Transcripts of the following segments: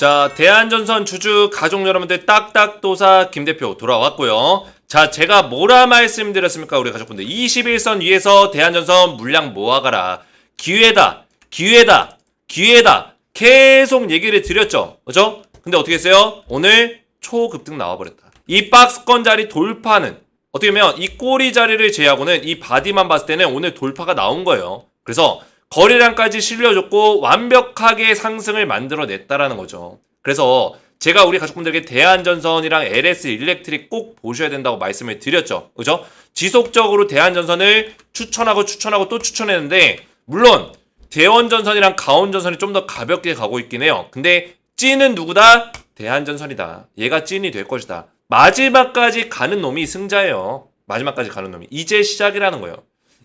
자, 대한전선 주주 가족 여러분들 딱딱도사 김대표 돌아왔고요. 자, 제가 뭐라 말씀드렸습니까? 우리 가족분들 21선 위에서 대한전선 물량 모아가라. 기회다, 기회다, 기회다. 계속 얘기를 드렸죠. 그죠? 근데 어떻게 했어요? 오늘 초급등 나와버렸다. 이 박스권 자리 돌파는 어떻게 보면 이 꼬리 자리를 제외하고는 이 바디만 봤을 때는 오늘 돌파가 나온 거예요. 그래서 거래량까지 실려줬고 완벽하게 상승을 만들어냈다라는 거죠. 그래서 제가 우리 가족분들에게 대한전선이랑 LS 일렉트릭 꼭 보셔야 된다고 말씀을 드렸죠. 그죠? 지속적으로 대한전선을 추천하고 또 추천했는데 물론 대원전선이랑 가온전선이 좀 더 가볍게 가고 있긴 해요. 근데 찐은 누구다? 대한전선이다. 얘가 찐이 될 것이다. 마지막까지 가는 놈이 승자예요. 마지막까지 가는 놈이. 이제 시작이라는 거예요.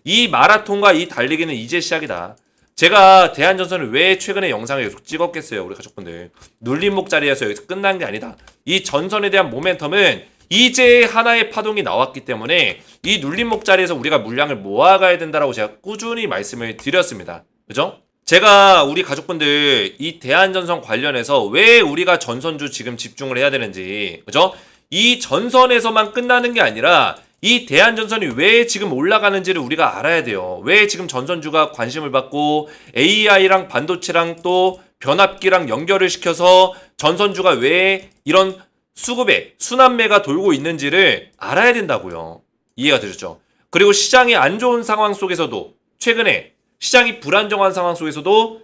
이 마라톤과 이 달리기는 이제 시작이다. 제가 대한전선을 왜 최근에 영상을 계속 찍었겠어요. 우리 가족분들. 눌림목 자리에서 여기서 끝난 게 아니다. 이 전선에 대한 모멘텀은 이제 하나의 파동이 나왔기 때문에 이 눌림목 자리에서 우리가 물량을 모아가야 된다라고 제가 꾸준히 말씀을 드렸습니다. 그죠? 제가 우리 가족분들 이 대한전선 관련해서 왜 우리가 전선주 지금 집중을 해야 되는지, 그죠? 이 전선에서만 끝나는 게 아니라 이 대한전선이 왜 지금 올라가는지를 우리가 알아야 돼요. 왜 지금 전선주가 관심을 받고 AI랑 반도체랑 또 변압기랑 연결을 시켜서 전선주가 왜 이런 수급에 순환매가 돌고 있는지를 알아야 된다고요. 이해가 되셨죠? 그리고 시장이 안 좋은 상황 속에서도 최근에 시장이 불안정한 상황 속에서도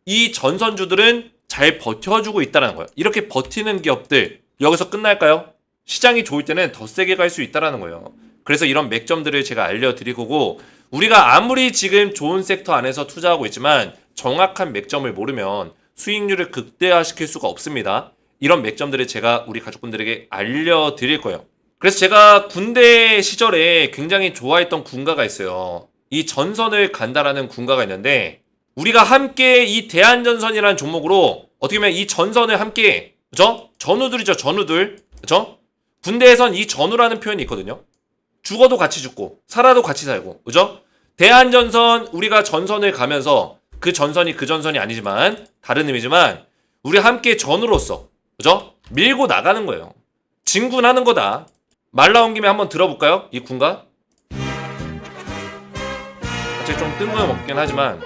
이 전선주들은 잘 버텨주고 있다는 거예요. 이렇게 버티는 기업들 여기서 끝날까요? 시장이 좋을 때는 더 세게 갈 수 있다는 거예요. 그래서 이런 맥점들을 제가 알려드리고 우리가 아무리 지금 좋은 섹터 안에서 투자하고 있지만 정확한 맥점을 모르면 수익률을 극대화시킬 수가 없습니다. 이런 맥점들을 제가 우리 가족분들에게 알려드릴 거예요. 그래서 제가 군대 시절에 굉장히 좋아했던 군가가 있어요. 이 전선을 간다라는 군가가 있는데 우리가 함께 이 대한전선이라는 종목으로 어떻게 보면 이 전선을 함께, 그죠? 전우들이죠, 전우들. 그죠? 군대에선 이 전우라는 표현이 있거든요. 죽어도 같이 죽고 살아도 같이 살고, 그죠? 대한전선, 우리가 전선을 가면서 그 전선이 아니지만 다른 의미지만 우리 함께 전우로서, 그죠? 밀고 나가는 거예요. 진군하는 거다. 말 나온 김에 한번 들어볼까요? 이 군가? 사실 좀 뜬금없긴 하지만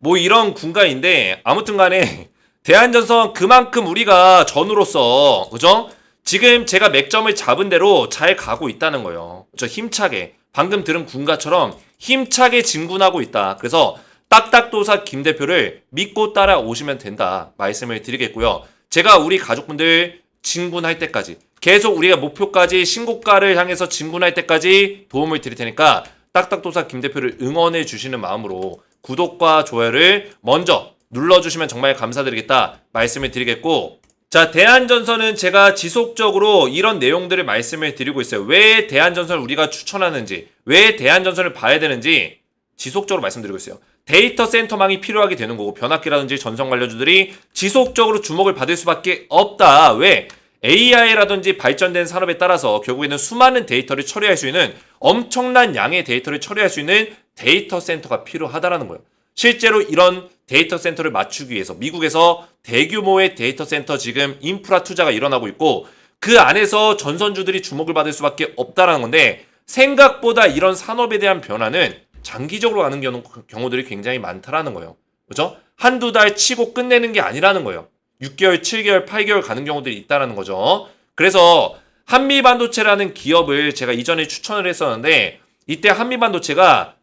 뭐 이런 군가인데 아무튼 간에 대한전선 그만큼 우리가 전우로서, 그죠? 지금 제가 맥점을 잡은 대로 잘 가고 있다는 거예요. 저 힘차게 방금 들은 군가처럼 힘차게 진군하고 있다. 그래서 딱딱도사 김 대표를 믿고 따라오시면 된다 말씀을 드리겠고요. 제가 우리 가족분들 진군할 때까지 계속 우리가 목표까지 신고가를 향해서 진군할 때까지 도움을 드릴 테니까 딱딱도사 김 대표를 응원해 주시는 마음으로 구독과 좋아요를 먼저 눌러주시면 정말 감사드리겠다 말씀을 드리겠고, 자, 대한전선은 제가 지속적으로 이런 내용들을 말씀을 드리고 있어요. 왜 대한전선을 우리가 추천하는지, 왜 대한전선을 봐야 되는지 지속적으로 말씀드리고 있어요. 데이터 센터망이 필요하게 되는 거고 변압기라든지 전선 관련주들이 지속적으로 주목을 받을 수밖에 없다. 왜? AI라든지 발전된 산업에 따라서 결국에는 수많은 데이터를 처리할 수 있는 엄청난 양의 데이터를 처리할 수 있는 데이터 센터가 필요하다라는 거예요. 실제로 이런 데이터 센터를 맞추기 위해서 미국에서 대규모의 데이터 센터 지금 인프라 투자가 일어나고 있고 그 안에서 전선주들이 주목을 받을 수밖에 없다라는 건데 생각보다 이런 산업에 대한 변화는 장기적으로 가는 경우들이 굉장히 많다라는 거예요. 그렇죠? 한두 달 치고 끝내는 게 아니라는 거예요. 6개월, 7개월, 8개월 가는 경우들이 있다는 거죠. 그래서 한미반도체라는 기업을 제가 이전에 추천을 했었는데 이때 한미반도체가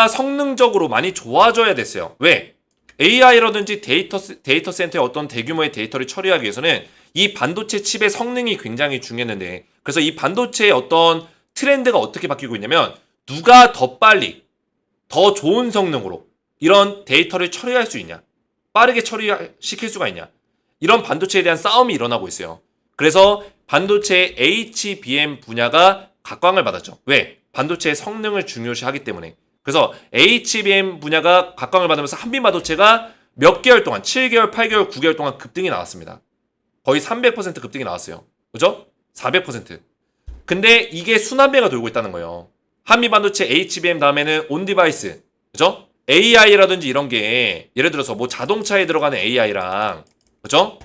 성능적으로 많이 좋아져야 됐어요. 왜? AI라든지 데이터 센터의 어떤 대규모의 데이터를 처리하기 위해서는 이 반도체 칩의 성능이 굉장히 중요했는데 그래서 이 반도체의 어떤 트렌드가 어떻게 바뀌고 있냐면 누가 더 빨리, 더 좋은 성능으로 이런 데이터를 처리할 수 있냐? 빠르게 처리시킬 수가 있냐? 이런 반도체에 대한 싸움이 일어나고 있어요. 그래서 반도체 HBM 분야가 각광을 받았죠. 왜? 반도체의 성능을 중요시하기 때문에. 그래서 HBM 분야가 각광을 받으면서 한미반도체가 몇 개월 동안 7개월, 8개월, 9개월 동안 급등이 나왔습니다. 거의 300% 급등이 나왔어요. 그죠? 400%. 근데 이게 순환매가 돌고 있다는 거예요. 한미반도체 HBM 다음에는 온디바이스. 그죠? AI라든지 이런 게 예를 들어서 뭐 자동차에 들어가는 AI랑 그죠?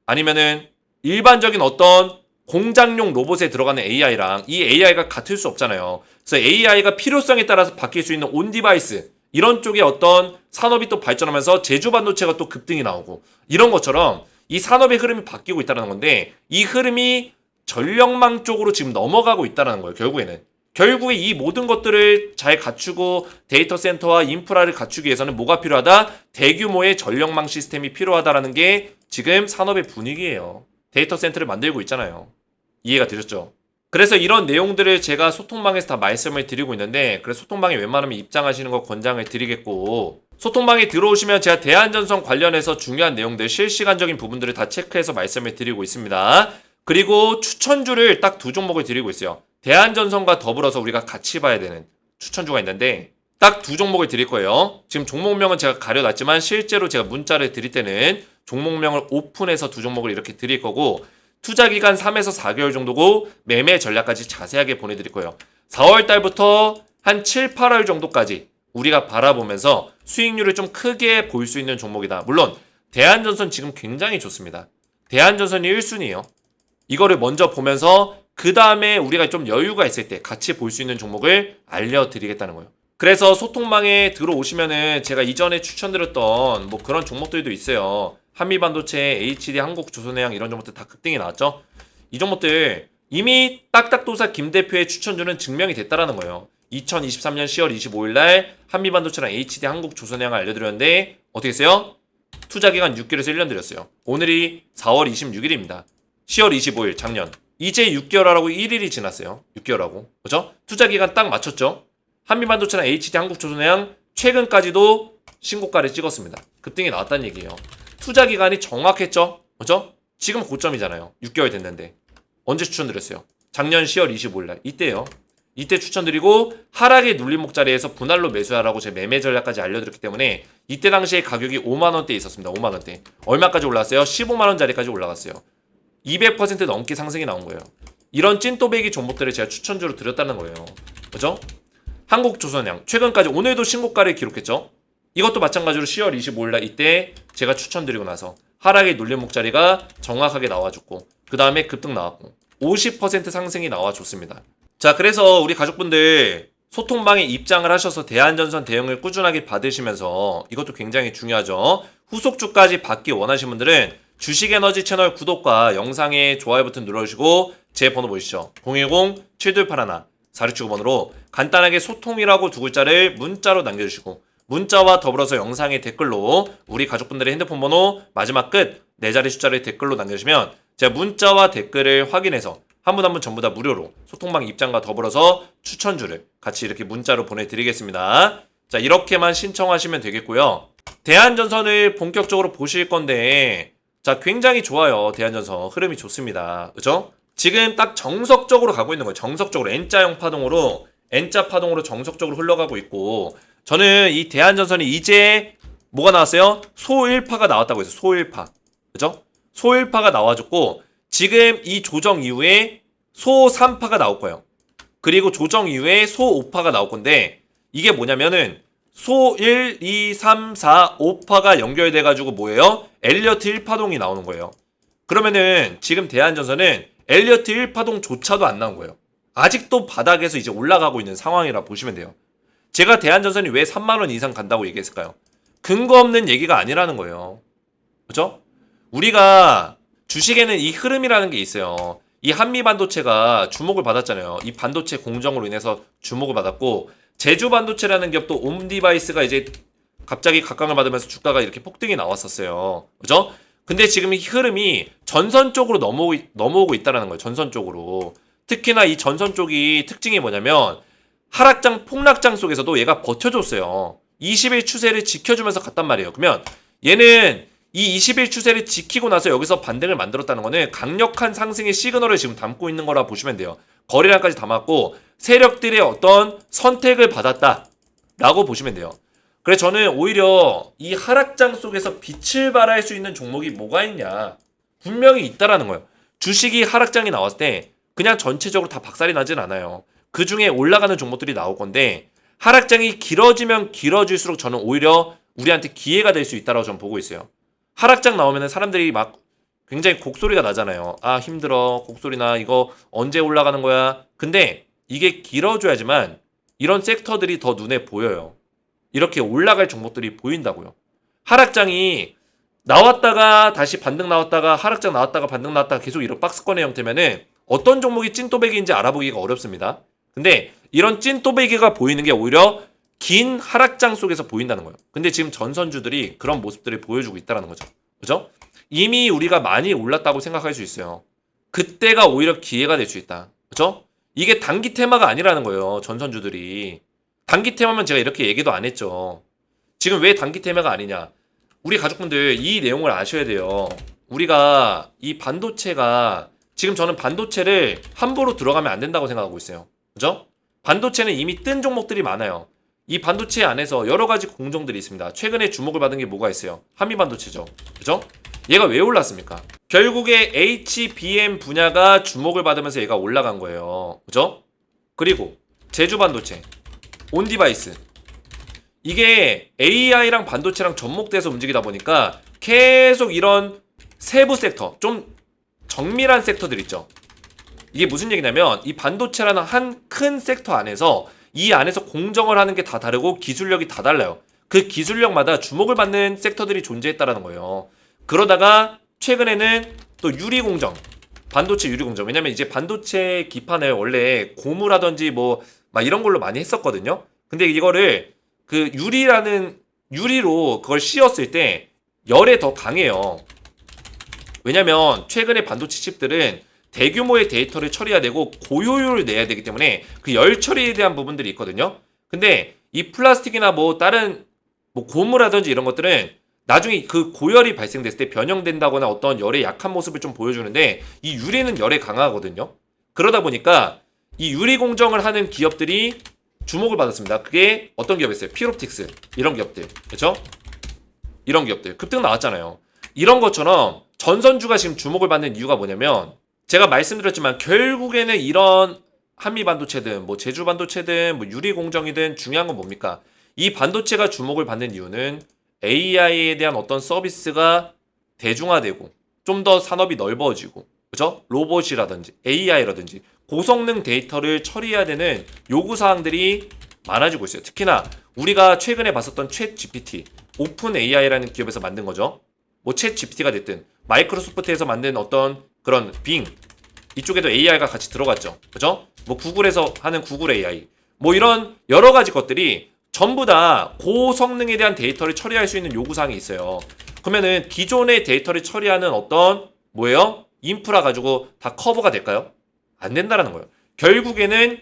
아니면은 일반적인 어떤 공장용 로봇에 들어가는 AI랑 이 AI가 같을 수 없잖아요. 그래서 AI가 필요성에 따라서 바뀔 수 있는 온디바이스 이런 쪽에 어떤 산업이 또 발전하면서 제주 반도체가 또 급등이 나오고 이런 것처럼 이 산업의 흐름이 바뀌고 있다는 건데 이 흐름이 전력망 쪽으로 지금 넘어가고 있다는 거예요. 결국에 이 모든 것들을 잘 갖추고 데이터 센터와 인프라를 갖추기 위해서는 뭐가 필요하다? 대규모의 전력망 시스템이 필요하다라는 게 지금 산업의 분위기예요. 데이터 센터를 만들고 있잖아요. 이해가 되셨죠? 그래서 이런 내용들을 제가 소통방에서 다 말씀을 드리고 있는데 그래서 소통방에 웬만하면 입장하시는 거 권장을 드리겠고 소통방에 들어오시면 제가 대한전선 관련해서 중요한 내용들 실시간적인 부분들을 다 체크해서 말씀을 드리고 있습니다. 그리고 추천주를 딱 두 종목을 드리고 있어요. 대한전선과 더불어서 우리가 같이 봐야 되는 추천주가 있는데 딱 두 종목을 드릴 거예요. 지금 종목명은 제가 가려놨지만 실제로 제가 문자를 드릴 때는 종목명을 오픈해서 두 종목을 이렇게 드릴 거고 투자기간 3에서 4개월 정도고 매매 전략까지 자세하게 보내드릴 거예요. 4월 달부터 한 7, 8월 정도까지 우리가 바라보면서 수익률을 좀 크게 볼 수 있는 종목이다. 물론 대한전선 지금 굉장히 좋습니다. 대한전선이 1순위예요. 이거를 먼저 보면서 그 다음에 우리가 좀 여유가 있을 때 같이 볼 수 있는 종목을 알려드리겠다는 거예요. 그래서 소통망에 들어오시면은 제가 이전에 추천드렸던 뭐 그런 종목들도 있어요. 한미반도체, HD, 한국조선해양 이런 종목들 다 급등이 나왔죠. 이 종목들 이미 딱딱도사 김 대표의 추천주는 증명이 됐다라는 거예요. 2023년 10월 25일 날 한미반도체랑 HD, 한국조선해양을 알려드렸는데 어떻게 했어요? 투자기간 6개월에서 1년 드렸어요. 오늘이 4월 26일입니다. 10월 25일 작년. 이제 6개월하고 1일이 지났어요. 6개월하고. 그죠? 투자기간 딱 맞췄죠? 한미반도체랑 HD, 한국조선해양 최근까지도 신고가를 찍었습니다. 급등이 나왔다는 얘기예요. 투자기간이 정확했죠? 그죠? 지금 고점이잖아요. 6개월 됐는데. 언제 추천드렸어요? 작년 10월 25일 날. 이때요. 이때 추천드리고 하락의 눌림목 자리에서 분할로 매수하라고 제 매매 전략까지 알려드렸기 때문에 이때 당시에 가격이 5만원대에 있었습니다. 5만원대. 얼마까지 올랐어요? 15만원짜리까지 올라갔어요. 200% 넘게 상승이 나온 거예요. 이런 찐또배기 종목들을 제가 추천주로 드렸다는 거예요. 그죠? 한국조선양 최근까지 오늘도 신고가를 기록했죠. 이것도 마찬가지로 10월 25일날 이때 제가 추천드리고 나서 하락의 눌림목 자리가 정확하게 나와줬고 그 다음에 급등 나왔고 50% 상승이 나와줬습니다. 자, 그래서 우리 가족분들 소통방에 입장을 하셔서 대한전선 대응을 꾸준하게 받으시면서 이것도 굉장히 중요하죠. 후속주까지 받기 원하시는 분들은 주식에너지 채널 구독과 영상에 좋아요 버튼 눌러주시고 제 번호 보이시죠? 010-7281-4679번으로 간단하게 소통이라고 두 글자를 문자로 남겨주시고 문자와 더불어서 영상의 댓글로 우리 가족분들의 핸드폰 번호 마지막 끝 4자리 숫자를 댓글로 남겨주시면 제가 문자와 댓글을 확인해서 한 분 한 분 전부 다 무료로 소통방 입장과 더불어서 추천주를 같이 이렇게 문자로 보내드리겠습니다. 자, 이렇게만 신청하시면 되겠고요. 대한전선을 본격적으로 보실 건데 자, 굉장히 좋아요. 대한전선 흐름이 좋습니다. 그죠? 지금 딱 정석적으로 가고 있는 거예요. 정석적으로 N자형 파동으로 N자 파동으로 정석적으로 흘러가고 있고 저는 이 대한전선이 이제 뭐가 나왔어요? 소1파가 나왔다고 해서 소1파. 그죠? 소1파가 나와줬고 지금 이 조정 이후에 소3파가 나올 거예요. 그리고 조정 이후에 소5파가 나올 건데 이게 뭐냐면은 소1, 2, 3, 4, 5파가 연결돼가지고 뭐예요? 엘리어트 1파동이 나오는 거예요. 그러면은 지금 대한전선은 엘리어트 1파동조차도 안 나온 거예요. 아직도 바닥에서 이제 올라가고 있는 상황이라 보시면 돼요. 제가 대한전선이 왜 3만원 이상 간다고 얘기했을까요? 근거 없는 얘기가 아니라는 거예요. 그죠? 우리가 주식에는 이 흐름이라는 게 있어요. 이 한미반도체가 주목을 받았잖아요. 이 반도체 공정으로 인해서 주목을 받았고 제주반도체라는 기업도 옴디바이스가 이제 갑자기 각광을 받으면서 주가가 이렇게 폭등이 나왔었어요. 그죠? 근데 지금 이 흐름이 전선 쪽으로 넘어오고 있다는 거예요. 전선 쪽으로. 특히나 이 전선 쪽이 특징이 뭐냐면 하락장, 폭락장 속에서도 얘가 버텨줬어요. 20일 추세를 지켜주면서 갔단 말이에요. 그러면 얘는 이 20일 추세를 지키고 나서 여기서 반등을 만들었다는 거는 강력한 상승의 시그널을 지금 담고 있는 거라 보시면 돼요. 거래량까지 담았고 세력들의 어떤 선택을 받았다라고 보시면 돼요. 그래서 저는 오히려 이 하락장 속에서 빛을 발할 수 있는 종목이 뭐가 있냐, 분명히 있다라는 거예요. 주식이 하락장이 나왔을 때 그냥 전체적으로 다 박살이 나진 않아요. 그 중에 올라가는 종목들이 나올 건데 하락장이 길어지면 길어질수록 저는 오히려 우리한테 기회가 될 수 있다고 저는 보고 있어요. 하락장 나오면 사람들이 막 굉장히 곡소리가 나잖아요. 아 힘들어, 곡소리나, 이거 언제 올라가는 거야. 근데 이게 길어져야지만 이런 섹터들이 더 눈에 보여요. 이렇게 올라갈 종목들이 보인다고요. 하락장이 나왔다가 다시 반등 나왔다가 하락장 나왔다가 반등 나왔다가 계속 이런 박스권의 형태면은 어떤 종목이 찐또배기인지 알아보기가 어렵습니다. 근데 이런 찐또배기가 보이는 게 오히려 긴 하락장 속에서 보인다는 거예요. 근데 지금 전선주들이 그런 모습들을 보여주고 있다는 거죠. 그죠? 이미 우리가 많이 올랐다고 생각할 수 있어요. 그때가 오히려 기회가 될 수 있다. 그죠? 이게 단기 테마가 아니라는 거예요. 전선주들이. 단기 테마면 제가 이렇게 얘기도 안 했죠. 지금 왜 단기 테마가 아니냐? 우리 가족분들 이 내용을 아셔야 돼요. 우리가 이 반도체가 지금 저는 반도체를 함부로 들어가면 안 된다고 생각하고 있어요. 그죠? 반도체는 이미 뜬 종목들이 많아요. 이 반도체 안에서 여러 가지 공정들이 있습니다. 최근에 주목을 받은 게 뭐가 있어요? 한미반도체죠. 그죠? 얘가 왜 올랐습니까? 결국에 HBM 분야가 주목을 받으면서 얘가 올라간 거예요. 그죠? 그리고 제주반도체, 온디바이스. 이게 AI랑 반도체랑 접목돼서 움직이다 보니까 계속 이런 세부 섹터, 좀 정밀한 섹터들 있죠. 이게 무슨 얘기냐면 이 반도체라는 한 큰 섹터 안에서 이 안에서 공정을 하는 게 다 다르고 기술력이 다 달라요. 그 기술력마다 주목을 받는 섹터들이 존재했다라는 거예요. 그러다가 최근에는 또 유리공정, 반도체 유리공정. 왜냐면 이제 반도체 기판을 원래 고무라든지 뭐 막 이런 걸로 많이 했었거든요. 근데 이거를 그 유리로 그걸 씌웠을 때 열에 더 강해요. 왜냐면 최근에 반도체 칩들은 대규모의 데이터를 처리해야 되고 고효율을 내야 되기 때문에 그 열 처리에 대한 부분들이 있거든요. 근데 이 플라스틱이나 뭐 다른 뭐 고무라든지 이런 것들은 나중에 그 고열이 발생됐을 때 변형된다거나 어떤 열의 약한 모습을 좀 보여주는데 이 유리는 열에 강하거든요. 그러다 보니까 이 유리 공정을 하는 기업들이 주목을 받았습니다. 그게 어떤 기업이었어요? 피롭틱스 이런 기업들, 그렇죠? 이런 기업들 급등 나왔잖아요. 이런 것처럼 전선주가 지금 주목을 받는 이유가 뭐냐면 제가 말씀드렸지만 결국에는 이런 한미 반도체든 뭐 제주 반도체든 뭐 유리 공정이든 중요한 건 뭡니까? 이 반도체가 주목을 받는 이유는 AI에 대한 어떤 서비스가 대중화되고 좀 더 산업이 넓어지고, 그죠? 로봇이라든지 AI라든지 고성능 데이터를 처리해야 되는 요구사항들이 많아지고 있어요. 특히나 우리가 최근에 봤었던 챗 GPT, 오픈 AI라는 기업에서 만든 거죠. 뭐 챗 GPT가 됐든 마이크로소프트에서 만든 어떤 그런 빙, 이쪽에도 AI가 같이 들어갔죠. 그죠? 뭐 구글에서 하는 구글 AI, 뭐 이런 여러 가지 것들이 전부 다 고성능에 대한 데이터를 처리할 수 있는 요구사항이 있어요. 그러면은 기존의 데이터를 처리하는 어떤 뭐예요? 인프라 가지고 다 커버가 될까요? 안 된다라는 거예요. 결국에는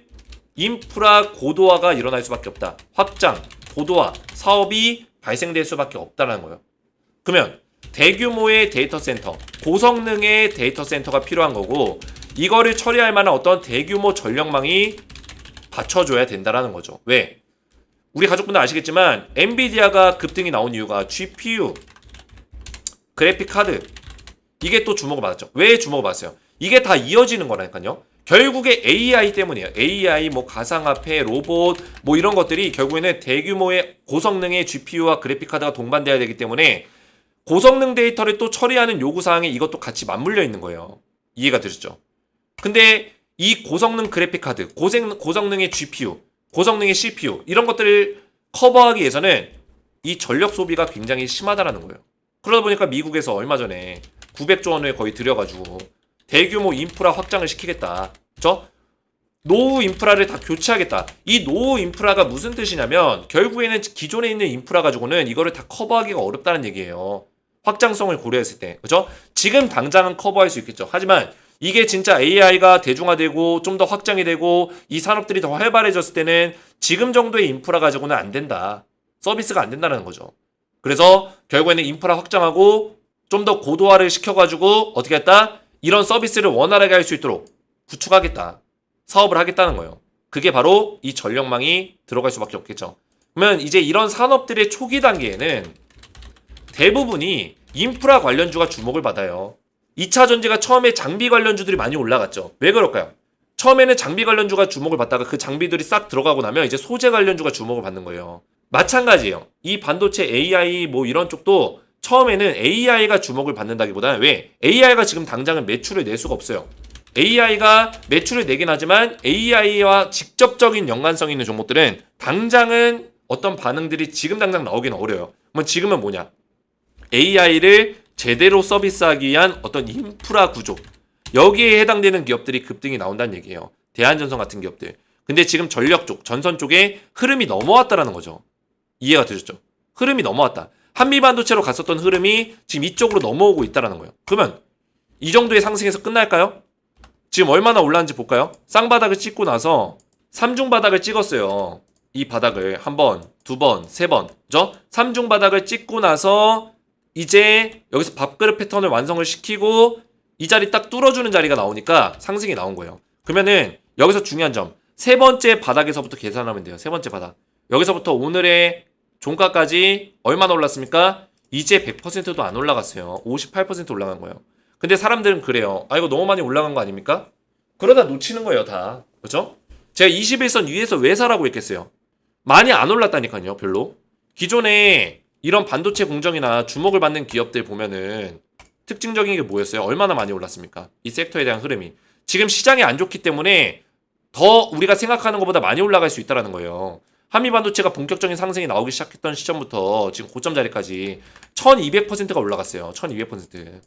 인프라 고도화가 일어날 수밖에 없다. 확장, 고도화, 사업이 발생될 수밖에 없다는 거예요. 그러면 대규모의 데이터 센터, 고성능의 데이터 센터가 필요한 거고 이거를 처리할 만한 어떤 대규모 전력망이 받쳐줘야 된다라는 거죠. 왜? 우리 가족분들 아시겠지만 엔비디아가 급등이 나온 이유가 GPU, 그래픽 카드, 이게 또 주목을 받았죠. 왜 주목을 받았어요? 이게 다 이어지는 거라니까요. 결국에 AI 때문이에요. AI, 뭐 가상화폐, 로봇, 뭐 이런 것들이 결국에는 대규모의 고성능의 GPU와 그래픽 카드가 동반돼야 되기 때문에 고성능 데이터를 또 처리하는 요구사항에 이것도 같이 맞물려 있는 거예요. 이해가 되셨죠? 근데 이 고성능 그래픽 카드, 고성능의 GPU, 고성능의 CPU 이런 것들을 커버하기 위해서는 이 전력 소비가 굉장히 심하다라는 거예요. 그러다 보니까 미국에서 얼마 전에 900조 원을 거의 들여가지고 대규모 인프라 확장을 시키겠다. 그렇죠? 노후 인프라를 다 교체하겠다. 이 노후 인프라가 무슨 뜻이냐면 결국에는 기존에 있는 인프라 가지고는 이거를 다 커버하기가 어렵다는 얘기예요. 확장성을 고려했을 때. 그렇죠? 지금 당장은 커버할 수 있겠죠. 하지만 이게 진짜 AI가 대중화되고 좀 더 확장이 되고 이 산업들이 더 활발해졌을 때는 지금 정도의 인프라 가지고는 안 된다. 서비스가 안 된다는 거죠. 그래서 결국에는 인프라 확장하고 좀 더 고도화를 시켜가지고 어떻게 했다? 이런 서비스를 원활하게 할 수 있도록 구축하겠다. 사업을 하겠다는 거예요. 그게 바로 이 전력망이 들어갈 수밖에 없겠죠. 그러면 이제 이런 산업들의 초기 단계에는 대부분이 인프라 관련주가 주목을 받아요. 2차 전지가 처음에 장비 관련주들이 많이 올라갔죠. 왜 그럴까요? 처음에는 장비 관련주가 주목을 받다가 그 장비들이 싹 들어가고 나면 이제 소재 관련주가 주목을 받는 거예요. 마찬가지예요. 이 반도체 AI 뭐 이런 쪽도 처음에는 AI가 주목을 받는다기보다는 왜? AI가 지금 당장은 매출을 낼 수가 없어요. AI가 매출을 내긴 하지만 AI와 직접적인 연관성 있는 종목들은 당장은 어떤 반응들이 지금 당장 나오긴 어려워요. 그럼 지금은 뭐냐? AI를 제대로 서비스하기 위한 어떤 인프라 구조. 여기에 해당되는 기업들이 급등이 나온다는 얘기예요. 대한전선 같은 기업들. 근데 지금 전력 쪽, 전선 쪽에 흐름이 넘어왔다라는 거죠. 이해가 되셨죠? 흐름이 넘어왔다. 한미반도체로 갔었던 흐름이 지금 이쪽으로 넘어오고 있다라는 거예요. 그러면 이 정도의 상승에서 끝날까요? 지금 얼마나 올랐는지 볼까요? 쌍바닥을 찍고 나서 3중 바닥을 찍었어요. 이 바닥을 한 번, 두 번, 세 번. 그죠? 3중 바닥을 찍고 나서 이제 여기서 밥그릇 패턴을 완성을 시키고 이 자리 딱 뚫어주는 자리가 나오니까 상승이 나온 거예요. 그러면은 여기서 중요한 점. 세 번째 바닥에서부터 계산하면 돼요. 세 번째 바닥. 여기서부터 오늘의 종가까지 얼마나 올랐습니까? 이제 100%도 안 올라갔어요. 58% 올라간 거예요. 근데 사람들은 그래요. 아, 이거 너무 많이 올라간 거 아닙니까? 그러다 놓치는 거예요, 다. 그죠? 제가 21선 위에서 왜 사라고 했겠어요? 많이 안 올랐다니까요, 별로. 기존에 이런 반도체 공정이나 주목을 받는 기업들 보면은 특징적인 게 뭐였어요? 얼마나 많이 올랐습니까? 이 섹터에 대한 흐름이. 지금 시장이 안 좋기 때문에 더 우리가 생각하는 것보다 많이 올라갈 수 있다는 거예요. 한미반도체가 본격적인 상승이 나오기 시작했던 시점부터 지금 고점 자리까지 1200%가 올라갔어요. 1200%.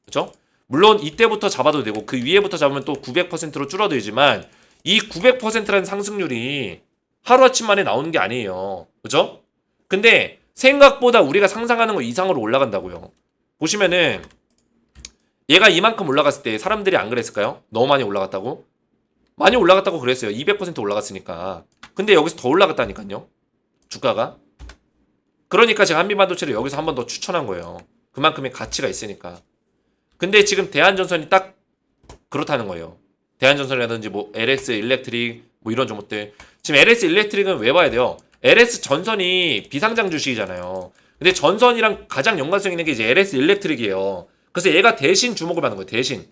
그죠? 물론 이때부터 잡아도 되고 그 위에부터 잡으면 또 900%로 줄어들지만 이 900%라는 상승률이 하루아침 만에 나오는 게 아니에요. 그죠? 근데 생각보다 우리가 상상하는 거 이상으로 올라간다고요. 보시면은 얘가 이만큼 올라갔을 때 사람들이 안 그랬을까요? 너무 많이 올라갔다고? 많이 올라갔다고 그랬어요. 200% 올라갔으니까. 근데 여기서 더 올라갔다니까요. 주가가. 그러니까 제가 한미반도체를 여기서 한 번 더 추천한 거예요. 그만큼의 가치가 있으니까. 근데 지금 대한전선이 딱 그렇다는 거예요. 대한전선이라든지 뭐 LS 일렉트릭 뭐 이런 종목들. 지금 LS 일렉트릭은 왜 봐야 돼요? LS 전선이 비상장 주식이잖아요. 근데 전선이랑 가장 연관성 있는 게 이제 LS 일렉트릭이에요. 그래서 얘가 대신 주목을 받는 거예요. 대신.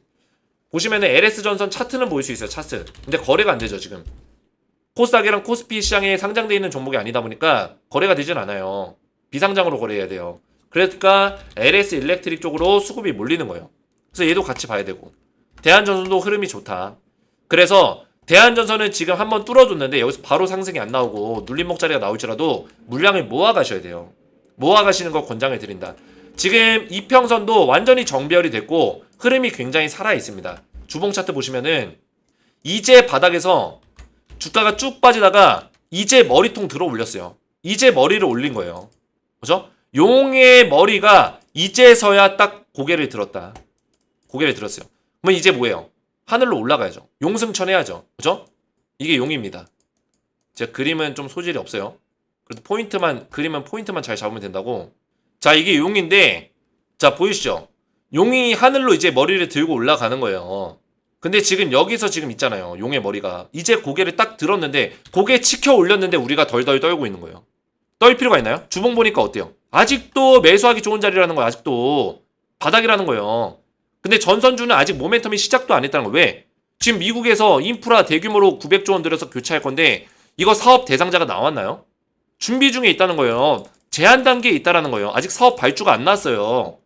보시면은 LS 전선 차트는 보일 수 있어요. 차트. 근데 거래가 안 되죠, 지금. 코스닥이랑 코스피 시장에 상장되어 있는 종목이 아니다 보니까 거래가 되진 않아요. 비상장으로 거래해야 돼요. 그러니까 LS 일렉트릭 쪽으로 수급이 몰리는 거예요. 그래서 얘도 같이 봐야 되고. 대한전선도 흐름이 좋다. 그래서 대한전선은 지금 한번 뚫어줬는데 여기서 바로 상승이 안 나오고 눌림목 자리가 나올지라도 물량을 모아 가셔야 돼요. 모아 가시는 걸 권장을 드린다. 지금 이평선도 완전히 정비열이 됐고 흐름이 굉장히 살아 있습니다. 주봉 차트 보시면은 이제 바닥에서 주가가 쭉 빠지다가 이제 머리통 들어 올렸어요. 이제 머리를 올린 거예요. 그죠? 용의 머리가 이제서야 딱 고개를 들었다. 고개를 들었어요. 그러면 이제 뭐예요? 하늘로 올라가야죠. 용승천해야죠. 그죠? 이게 용입니다. 제가 그림은 좀 소질이 없어요. 그래도 그림은 포인트만 잘 잡으면 된다고. 자, 이게 용인데, 자, 보이시죠? 용이 하늘로 이제 머리를 들고 올라가는 거예요. 근데 지금 여기서 지금 있잖아요. 용의 머리가. 이제 고개를 딱 들었는데, 고개 치켜 올렸는데 우리가 덜덜 떨고 있는 거예요. 떨 필요가 있나요? 주봉 보니까 어때요? 아직도 매수하기 좋은 자리라는 거예요. 아직도. 바닥이라는 거예요. 근데 전선주는 아직 모멘텀이 시작도 안 했다는 거예요. 왜? 지금 미국에서 인프라 대규모로 900조 원 들여서 교체할 건데 이거 사업 대상자가 나왔나요? 준비 중에 있다는 거예요. 제한 단계에 있다라는 거예요. 아직 사업 발주가 안 났어요.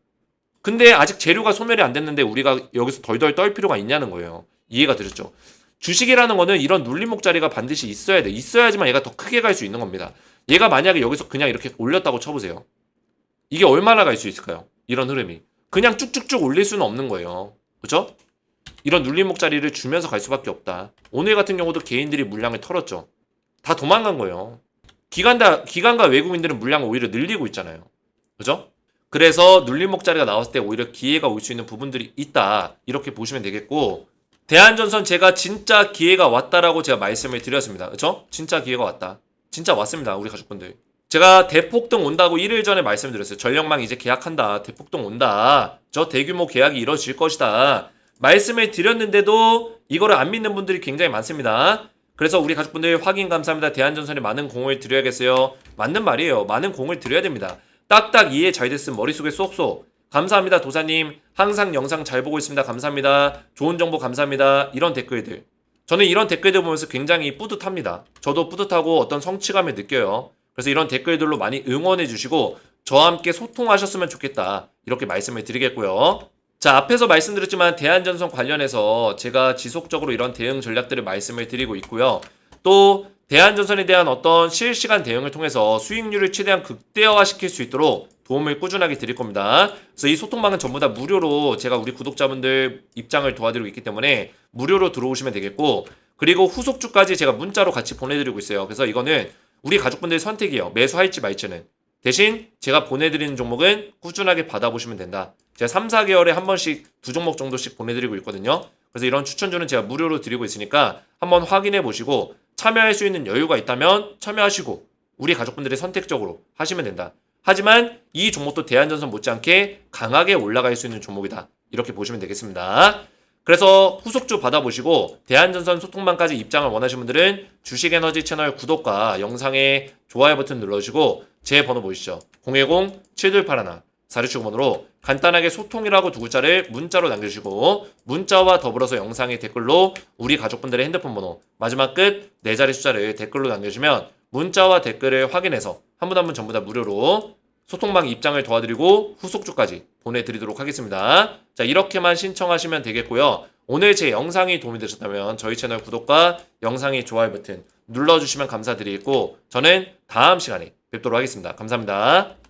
근데 아직 재료가 소멸이 안 됐는데 우리가 여기서 덜덜 떨 필요가 있냐는 거예요. 이해가 되셨죠? 주식이라는 거는 이런 눌림목 자리가 반드시 있어야 돼. 있어야지만 얘가 더 크게 갈 수 있는 겁니다. 얘가 만약에 여기서 그냥 이렇게 올렸다고 쳐보세요. 이게 얼마나 갈 수 있을까요? 이런 흐름이. 그냥 쭉쭉쭉 올릴 수는 없는 거예요. 그죠? 이런 눌림목 자리를 주면서 갈 수밖에 없다. 오늘 같은 경우도 개인들이 물량을 털었죠. 다 도망간 거예요. 기관과 외국인들은 물량을 오히려 늘리고 있잖아요. 그죠? 그래서 눌림목 자리가 나왔을 때 오히려 기회가 올 수 있는 부분들이 있다. 이렇게 보시면 되겠고, 대한전선 제가 진짜 기회가 왔다라고 제가 말씀을 드렸습니다. 그죠? 진짜 기회가 왔다. 진짜 왔습니다. 우리 가족분들. 제가 대폭등 온다고 1일 전에 말씀드렸어요. 전력망 이제 계약한다. 대폭등 온다. 저 대규모 계약이 이뤄질 것이다. 말씀을 드렸는데도 이거를 안 믿는 분들이 굉장히 많습니다. 그래서 우리 가족분들 확인 감사합니다. 대한전선에 많은 공을 드려야겠어요. 맞는 말이에요. 많은 공을 드려야 됩니다. 딱딱 이해 잘 됐음 머릿속에 쏙쏙. 감사합니다 도사님. 항상 영상 잘 보고 있습니다. 감사합니다. 좋은 정보 감사합니다. 이런 댓글들. 저는 이런 댓글들 보면서 굉장히 뿌듯합니다. 저도 뿌듯하고 어떤 성취감을 느껴요. 그래서 이런 댓글들로 많이 응원해 주시고 저와 함께 소통하셨으면 좋겠다. 이렇게 말씀을 드리겠고요. 자, 앞에서 말씀드렸지만 대한전선 관련해서 제가 지속적으로 이런 대응 전략들을 말씀을 드리고 있고요. 또 대한전선에 대한 어떤 실시간 대응을 통해서 수익률을 최대한 극대화시킬 수 있도록 도움을 꾸준하게 드릴 겁니다. 그래서 이 소통방은 전부 다 무료로 제가 우리 구독자분들 입장을 도와드리고 있기 때문에 무료로 들어오시면 되겠고, 그리고 후속주까지 제가 문자로 같이 보내드리고 있어요. 그래서 이거는 우리 가족분들 선택이에요. 매수할지 말지는. 대신 제가 보내드리는 종목은 꾸준하게 받아보시면 된다. 제가 3, 4개월에 한 번씩 2종목 정도씩 보내드리고 있거든요. 그래서 이런 추천주는 제가 무료로 드리고 있으니까 한번 확인해 보시고 참여할 수 있는 여유가 있다면 참여하시고 우리 가족분들이 선택적으로 하시면 된다. 하지만 이 종목도 대한전선 못지않게 강하게 올라갈 수 있는 종목이다. 이렇게 보시면 되겠습니다. 그래서 후속주 받아보시고 대한전선 소통방까지 입장을 원하시는 분들은 주식에너지 채널 구독과 영상에 좋아요 버튼 눌러주시고 제 번호 보이시죠? 010-7281-4679번으로 간단하게 소통이라고 두 글자를 문자로 남겨주시고 문자와 더불어서 영상의 댓글로 우리 가족분들의 핸드폰 번호 마지막 끝 4자리 숫자를 댓글로 남겨주시면 문자와 댓글을 확인해서 한 분 한 분 전부 다 무료로 소통방 입장을 도와드리고 후속주까지 보내드리도록 하겠습니다. 자, 이렇게만 신청하시면 되겠고요. 오늘 제 영상이 도움이 되셨다면 저희 채널 구독과 영상의 좋아요 버튼 눌러주시면 감사드리겠고 저는 다음 시간에 뵙도록 하겠습니다. 감사합니다.